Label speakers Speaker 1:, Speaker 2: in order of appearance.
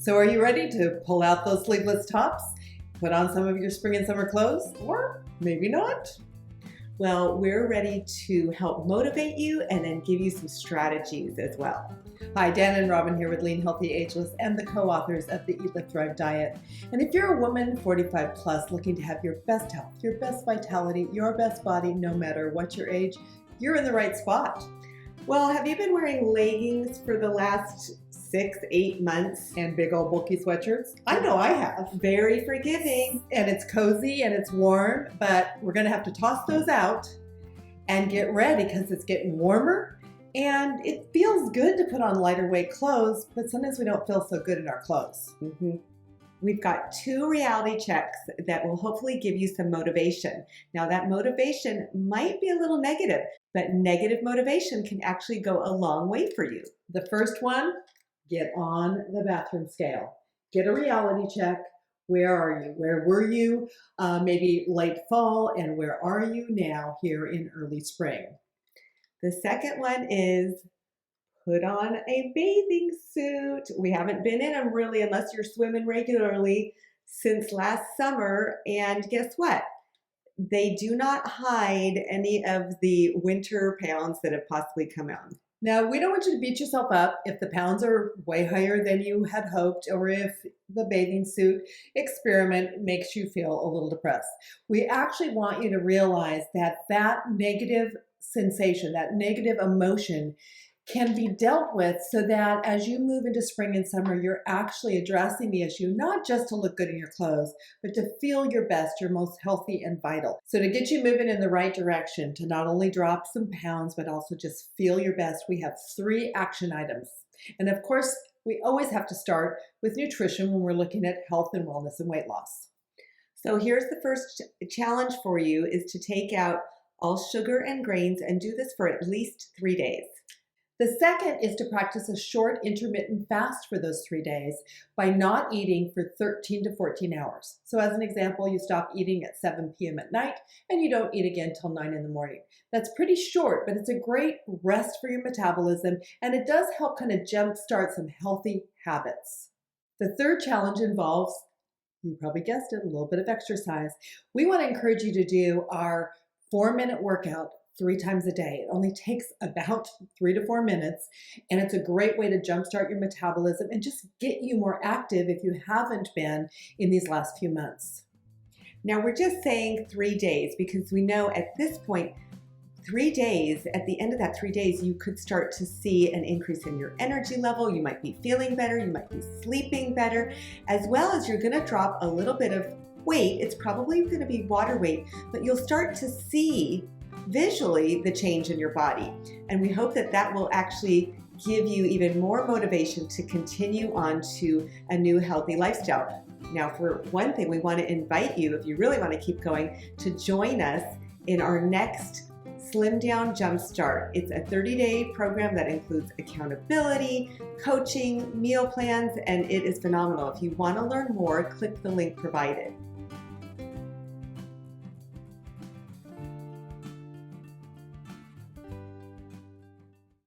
Speaker 1: So are you ready to pull out those sleeveless tops, put on some of your spring and summer clothes, or maybe not?
Speaker 2: Well, we're ready to help motivate you and then give you some strategies as well.
Speaker 1: Hi, Danna and Robyn here with Lean, Healthy, Ageless and the co-authors of the Eat, Live, Thrive diet. And if you're a woman 45 plus looking to have your best health, your best vitality, your best body, no matter what your age, you're in the right spot.
Speaker 2: Well, have you been wearing leggings for the last 6-8 months?
Speaker 1: And big old bulky sweatshirts? I know I have.
Speaker 2: Very forgiving.
Speaker 1: And it's cozy and it's warm, but we're gonna have to toss those out and get ready because it's getting warmer and it feels good to put on lighter weight clothes, but sometimes we don't feel so good in our clothes.
Speaker 2: We've got 2 reality checks that will hopefully give you some motivation. Now that motivation might be a little negative, but negative motivation can actually go a long way for you.
Speaker 1: The first one, get on the bathroom scale. Get a reality check. Where are you? Where were you maybe late fall, and where are you now here in early spring?
Speaker 2: The second one is put on a bathing suit. We haven't been in them really unless you're swimming regularly since last summer. And guess what? They do not hide any of the winter pounds that have possibly come out.
Speaker 1: Now, we don't want you to beat yourself up if the pounds are way higher than you had hoped, or if the bathing suit experiment makes you feel a little depressed. We actually want you to realize that that negative sensation, that negative emotion can be dealt with so that as you move into spring and summer, you're actually addressing the issue, not just to look good in your clothes, but to feel your best, your most healthy and vital. So to get you moving in the right direction, to not only drop some pounds, but also just feel your best, we have 3 action items. And of course, we always have to start with nutrition when we're looking at health and wellness and weight loss.
Speaker 2: So here's the first challenge for you, is to take out all sugar and grains and do this for at least 3 days.
Speaker 1: The second is to practice a short intermittent fast for those 3 days by not eating for 13 to 14 hours. So as an example, you stop eating at 7 p.m. at night and you don't eat again till 9 in the morning. That's pretty short, but it's a great rest for your metabolism, and it does help kind of jumpstart some healthy habits. The third challenge involves, you probably guessed it, a little bit of exercise. We want to encourage you to do our 4-minute workout 3 times a day. It only takes about 3 to 4 minutes, and it's a great way to jumpstart your metabolism and just get you more active if you haven't been in these last few months.
Speaker 2: Now we're just saying 3 days because we know at this point, 3 days, at the end of that 3 days, you could start to see an increase in your energy level. You might be feeling better, you might be sleeping better, as well as you're gonna drop a little bit of weight. It's probably gonna be water weight, but you'll start to see visually the change in your body. And we hope that that will actually give you even more motivation to continue on to a new healthy lifestyle. Now, for one thing, we want to invite you, if you really want to keep going, to join us in our next Slim Down Jumpstart. It's a 30-day program that includes accountability, coaching, meal plans, and it is phenomenal. If you want to learn more, click the link provided.